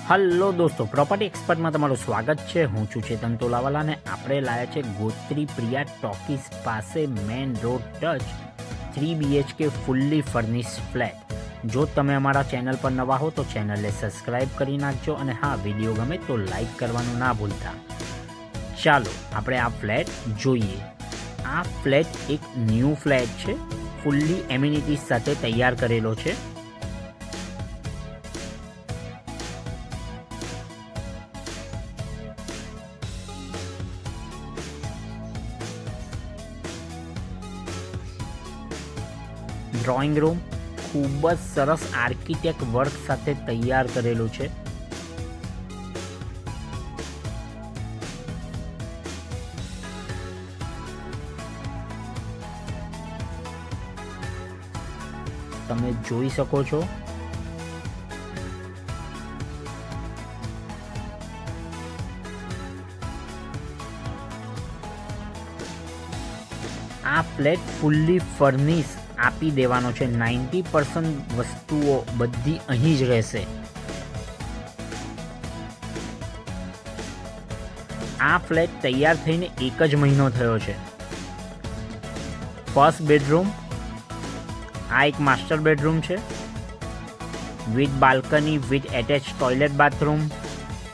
Hello દોસ્તો, property એક્સપર્ટમાં તમારું સ્વાગત છે। હું છું ચેતન તોલાવાલા અને આપણે લાયા છે ગોત્રી પ્રિયા ટોકીઝ પાસે main road touch 3 BHK fully furnish flat. જો તમે અમારા ચેનલ પર નવા હો તો ચેનલને સબસ્ક્રાઈબ કરી નાખજો અને હા, વિડીયો ગમે તો લાઈક કરવાનું ના ભૂલતા। ચાલો આપણે આ ફ્લેટ જોઈએ। આ ફ્લેટ એક ન્યૂ ફ્લેટ છે, ફુલ્લી એમ્યુનિટીઝ સાથે તૈયાર કરેલો છે। ડ્રોઈંગ રૂમ ખૂબ જ સરસ આર્કિટેક્ટ વર્ક સાથે તૈયાર કરેલું છે। તમે જોઈ શકો છો આ ફ્લેટ ફુલ્લી ફર્નિશ આપી દેવાનો છે। 90% વસ્તુઓ બધી અહીં જ રહેશે। આ ફ્લેટ તૈયાર થઈને 1 જ મહિનો થયો છે। ફર્સ્ટ બેડરૂમ, આ એક માસ્ટર બેડરૂમ છે with balcony, with attach toilet bathroom,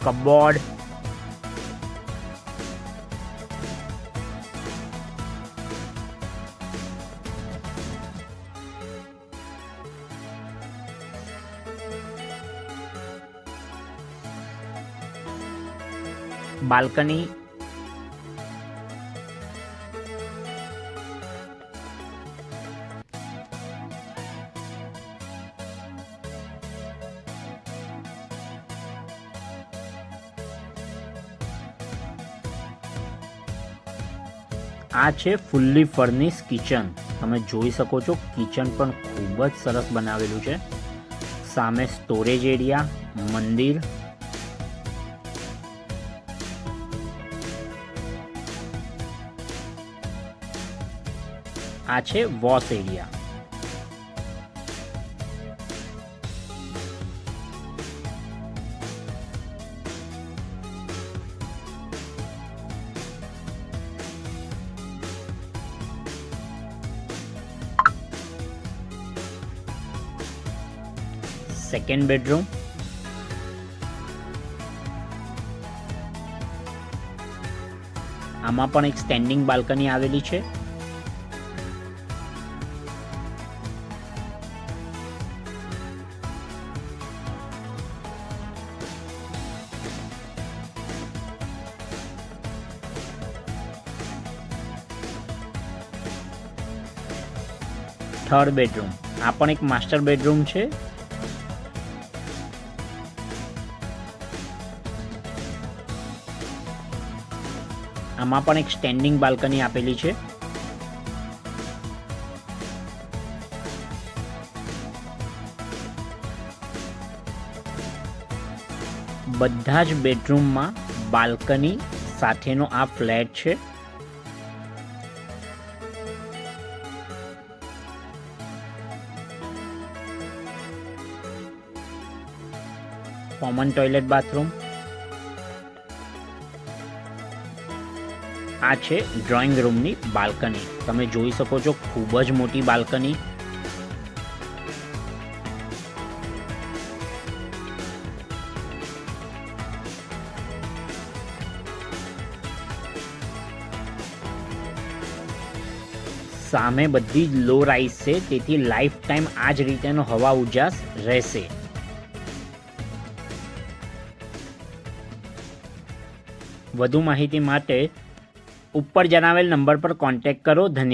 cupboard, balcony, આ છે ફુલ્લી ફર્નિશ કિચન। તમે જોઈ શકો છો કિચન પણ ખૂબ જ સરસ બનાવેલું છે। સામે સ્ટોરેજ એરિયા, મંદિર, આ છે વોશ એરિયા। સેકન્ડ બેડરૂમ, આમાં પણ એક સ્ટેન્ડિંગ બાલ્કની આવેલી છે। થર્ડ બેડરૂમ, આ પણ એક માસ્ટર બેડરૂમ છે। આમાં પણ એક સ્ટેન્ડિંગ બાલ્કની આપેલી છે। બધા જ બેડરૂમમાં બાલ્કની સાથેનો આ ફ્લેટ છે। કોમન ટોયલેટ બાથરૂમ, આ છે ડ્રોઈંગ રૂમની બાલ્કની। તમે જોઈ શકો છો ખૂબ જ મોટી બાલ્કની। સામે બધી જ લો રાઈઝ છે, તેથી લાઈફ ટાઈમ આ જ રીતેનો હવા ઉજાસ રહેશે। વધુ માહિતી માટે ઉપર જણાવેલ નંબર પર કોન્ટેક્ટ કરો। ધન્યવાદ।